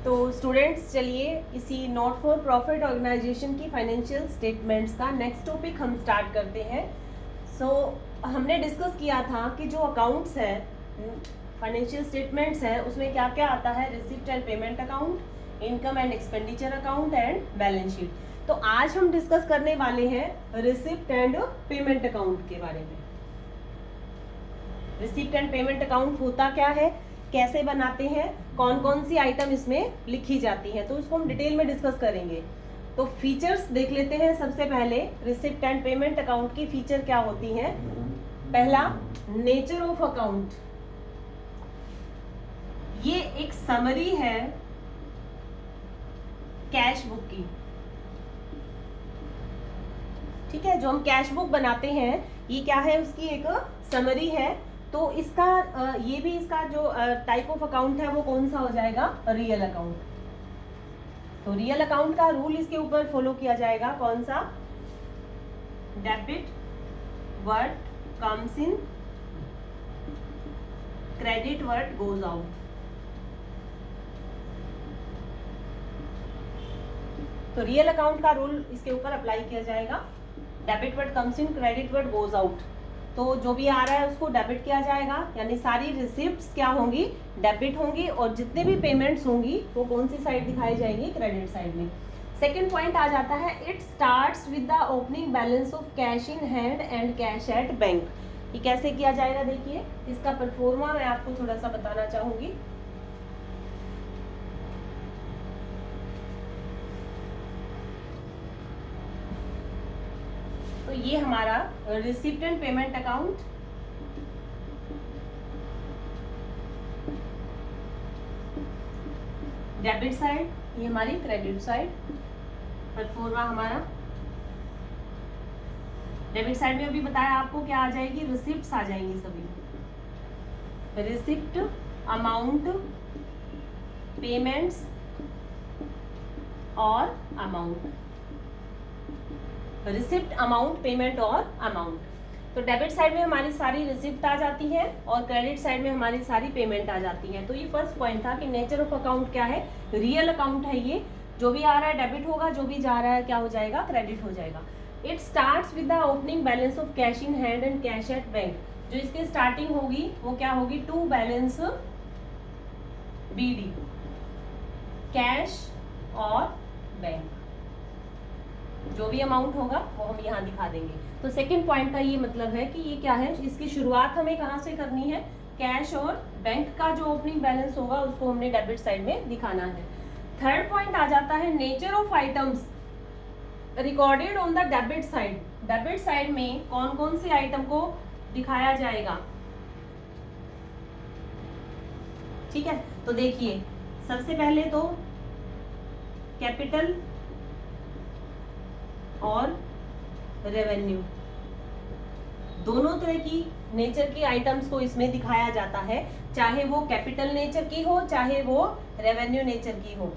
तो स्टूडेंट्स चलिए इसी नॉट फॉर प्रॉफिट ऑर्गेनाइजेशन की फाइनेंशियल स्टेटमेंट्स का नेक्स्ट टॉपिक हम स्टार्ट करते हैं। हमने डिस्कस किया था कि जो अकाउंट्स है फाइनेंशियल स्टेटमेंट्स है उसमें क्या क्या आता है, receipt and payment account, income and expenditure account and balance sheet. तो आज हम डिस्कस करने वाले हैं रिसिप्ट एंड पेमेंट अकाउंट के बारे में। रिसिप्ट एंड पेमेंट अकाउंट होता क्या है, कैसे बनाते हैं, कौन कौन सी आइटम इसमें लिखी जाती है, तो इसको हम डिटेल में डिस्कस करेंगे। तो फीचर्स देख लेते हैं। सबसे पहले रिसिप्ट एंड पेमेंट अकाउंट की फीचर क्या होती है। पहला, नेचर ऑफ अकाउंट। ये एक समरी है कैश बुक की, ठीक है। जो हम कैश बुक बनाते हैं ये क्या है, उसकी एक समरी है। तो इसका ये भी इसका जो टाइप ऑफ अकाउंट है वो कौन सा हो जाएगा, रियल अकाउंट। तो रियल अकाउंट का रूल इसके ऊपर फॉलो किया जाएगा, कौन सा, debit what comes in, credit what goes out. तो रियल अकाउंट का रूल इसके ऊपर अप्लाई किया जाएगा। Debit what comes in, credit what goes out. तो जो भी आ रहा है उसको डेबिट किया जाएगा, यानी सारी रिसिप्ट्स क्या होंगी, डेबिट होंगी, और जितने भी पेमेंट्स होंगी वो कौन सी साइड दिखाई जाएंगी, क्रेडिट साइड में। सेकेंड पॉइंट आ जाता है, it starts with the opening balance of cash in hand and cash at bank. ये कैसे किया जाएगा, देखिए इसका परफॉर्मा मैं आपको थोड़ा सा बताना चाहूंगी। तो ये हमारा receipt and payment account, debit side, ये हमारी क्रेडिट साइड, परफॉर्मा हमारा। डेबिट साइड में अभी बताया आपको क्या आ जाएगी, रिसिप्ट्स आ जाएंगी सभी, रिसिप्ट, अमाउंट, पेमेंट्स और अमाउंट। रिसिप्ट, अमाउंट, पेमेंट और अमाउंट। तो डेबिट साइड में हमारी सारी रिसिप्ट आ जाती है और क्रेडिट साइड में हमारी सारी पेमेंट आ जाती है। तो ये फर्स्ट पॉइंट था कि नेचर ऑफ अकाउंट क्या है, रियल अकाउंट है ये। जो भी आ रहा है डेबिट होगा, जो भी जा रहा है क्या हो जाएगा, क्रेडिट हो जाएगा। It starts with the opening balance of cash in hand and cash at bank. जो इसकी स्टार्टिंग होगी वो क्या होगी, टू बैलेंस BD, कैश और बैंक। जो भी अमाउंट होगा वो हम यहाँ दिखा देंगे। तो सेकंड पॉइंट का ये मतलब है कि ये क्या है, इसकी शुरुआत हमें कहाँ से करनी है, कैश और बैंक का जो ओपनिंग बैलेंस होगा उसको हमने डेबिट साइड में दिखाना है। थर्ड पॉइंट आ जाता है, nature of items recorded on the debit side. Debit side में कौन कौन से आइटम को दिखाया जाएगा, ठीक है। तो देखिए सबसे पहले तो कैपिटल और रेवेन्यू, दोनों तरह की नेचर की आइटम्स को इसमें दिखाया जाता है, चाहे वो कैपिटल नेचर की हो चाहे वो रेवेन्यू नेचर की हो,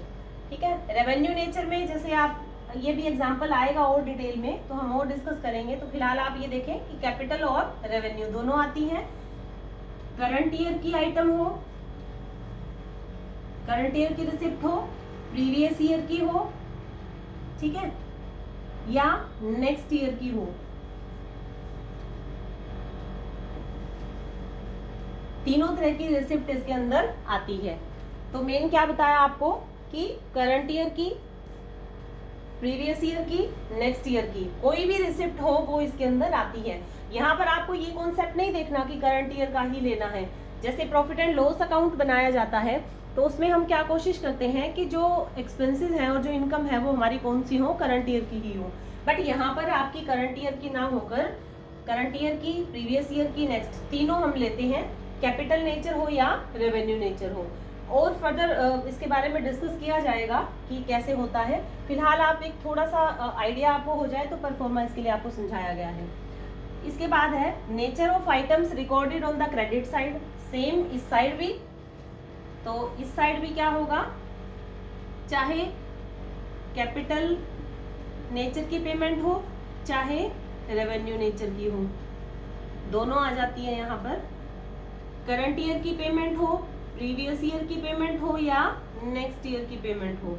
ठीक है। रेवेन्यू नेचर में जैसे आप, ये भी एग्जांपल आएगा और डिटेल में तो हम और डिस्कस करेंगे। तो फिलहाल आप ये देखें कि कैपिटल और रेवेन्यू दोनों आती हैं। करंट ईयर की आइटम हो, करंट ईयर की रिसिप्ट हो, प्रीवियस ईयर की हो, ठीक है, या नेक्स्ट ईयर की हो, तीनों तरह की रिसिप्ट इसके अंदर आती है। तो मेन क्या बताया आपको कि करंट ईयर की, प्रीवियस ईयर की, नेक्स्ट ईयर की कोई भी रिसिप्ट हो वो इसके अंदर आती है। यहाँ पर आपको ये कॉन्सेप्ट नहीं देखना कि करंट ईयर का ही लेना है। जैसे प्रॉफिट एंड लॉस अकाउंट बनाया जाता है तो उसमें हम क्या कोशिश करते हैं कि जो एक्सपेंसेस हैं और जो इनकम है वो हमारी कौन सी हो, करंट ईयर की ही हो। बट यहाँ पर आपकी करंट ईयर की ना होकर करंट ईयर की, प्रीवियस ईयर की, नेक्स्ट, तीनों हम लेते हैं, कैपिटल नेचर हो या रेवेन्यू नेचर हो। और फर्दर इसके बारे में डिस्कस किया जाएगा कि कैसे होता है। फिलहाल आप एक थोड़ा सा आइडिया आपको हो जाए तो परफॉर्मेंस के लिए आपको समझाया गया है। इसके बाद है nature of items recorded on the credit side. Same इस साइड भी, तो इस साइड भी क्या होगा, चाहे कैपिटल नेचर की पेमेंट हो चाहे रेवेन्यू नेचर की हो, दोनों आ जाती है यहाँ पर। करंट ईयर की पेमेंट हो प्रीवियस ईयर की पेमेंट हो या नेक्स्ट ईयर की पेमेंट हो,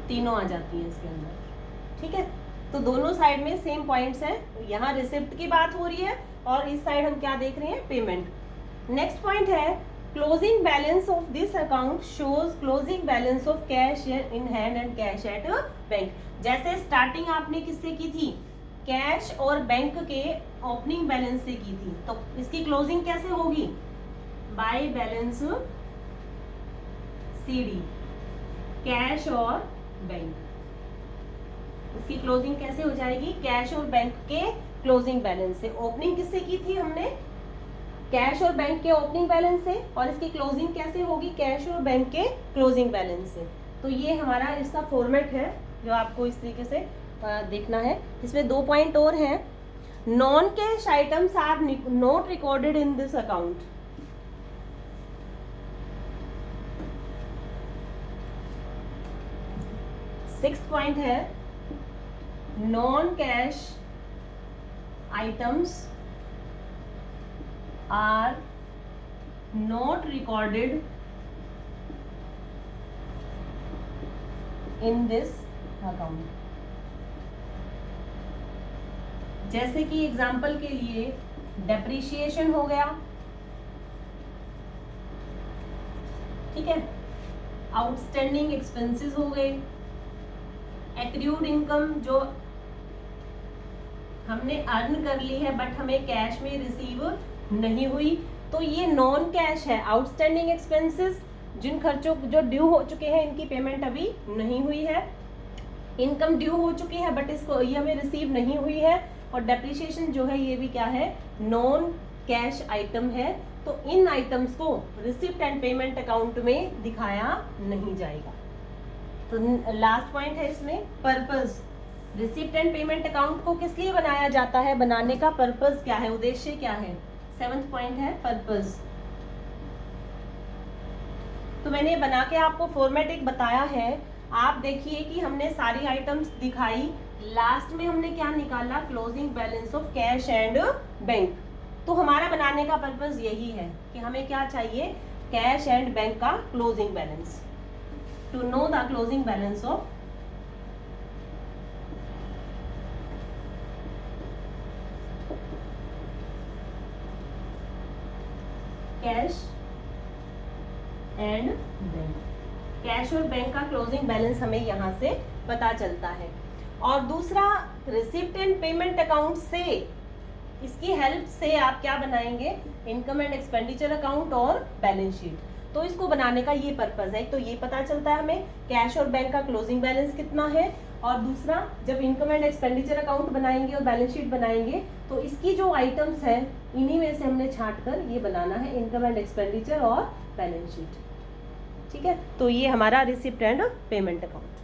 तीनों आ जाती है इसके अंदर। ठीक है, तो दोनों साइड में सेम पॉइंट्स हैं। यहाँ रिसिप्ट की बात हो रही है और इस साइड हम क्या देख रहे हैं, पेमेंट। नेक्स्ट पॉइंट है closing balance of this account shows closing balance of cash in hand and cash at bank. जैसे स्टार्टिंग आपने किससे की थी, कैश और बैंक के ओपनिंग बैलेंस से की थी, तो इसकी क्लोजिंग कैसे होगी, बाय बैलेंस सीडी, कैश और बैंक। इसकी क्लोजिंग कैसे हो जाएगी, कैश और बैंक के क्लोजिंग बैलेंस से। ओपनिंग किससे की थी हमने, कैश और बैंक के ओपनिंग बैलेंस से, और इसकी क्लोजिंग कैसे होगी, कैश और बैंक के क्लोजिंग बैलेंस से। तो ये हमारा इसका फॉर्मेट है जो आपको इस तरीके से देखना है। इसमें 2 पॉइंट और हैं। Non cash items are not recorded in this account. Sixth point है non cash items are not recorded in this account. जैसे कि एग्जाम्पल के लिए डेप्रिसिएशन हो गया, ठीक है, आउटस्टैंडिंग एक्सपेंसेस हो गए, एक्रूड इनकम जो हमने अर्न कर ली है बट हमें कैश में रिसीव नहीं हुई, तो ये नॉन कैश है। आउटस्टैंडिंग एक्सपेंसेस जिन खर्चों जो ड्यू हो चुके हैं इनकी पेमेंट अभी नहीं हुई है, इनकम ड्यू हो चुकी है बट इसको ये हमें रिसीव नहीं हुई है, और डेप्रिसिएशन जो है ये भी क्या है, नॉन कैश आइटम है। तो इन आइटम्स को रिसिप्ट एंड पेमेंट अकाउंट में दिखाया नहीं जाएगा। तो लास्ट पॉइंट है इसमें purpose. Receipt and payment account को किस लिए बनाया जाता है, बनाने का पर्पस क्या है, उद्देश्य क्या है। 7th पॉइंट है पर्पस। तो मैंने बना के आपको फॉर्मेट एक बताया है। आप देखिए कि हमने सारी आइटम्स दिखाई, लास्ट में हमने क्या निकाला, closing balance of cash and bank. तो हमारा बनाने का पर्पस यही है कि हमें क्या चाहिए, कैश एंड बैंक का closing balance, to know the closing balance of cash and bank. Cash और बैंक का क्लोजिंग बैलेंस हमें यहाँ से पता चलता है। और दूसरा, रिसिप्ट एंड पेमेंट अकाउंट से, इसकी हेल्प से आप क्या बनाएंगे, इनकम एंड एक्सपेंडिचर अकाउंट और बैलेंस शीट। तो इसको बनाने का ये पर्पस है। तो ये पता चलता है हमें कैश और बैंक का क्लोजिंग बैलेंस कितना है, और दूसरा जब इनकम एंड एक्सपेंडिचर अकाउंट बनाएंगे और बैलेंस शीट बनाएंगे तो इसकी जो आइटम्स हैं इन्हीं में से हमने छांट कर ये बनाना है, इनकम एंड एक्सपेंडिचर और बैलेंस शीट। ठीक है, तो ये हमारा रिसिप्ट एंड पेमेंट अकाउंट।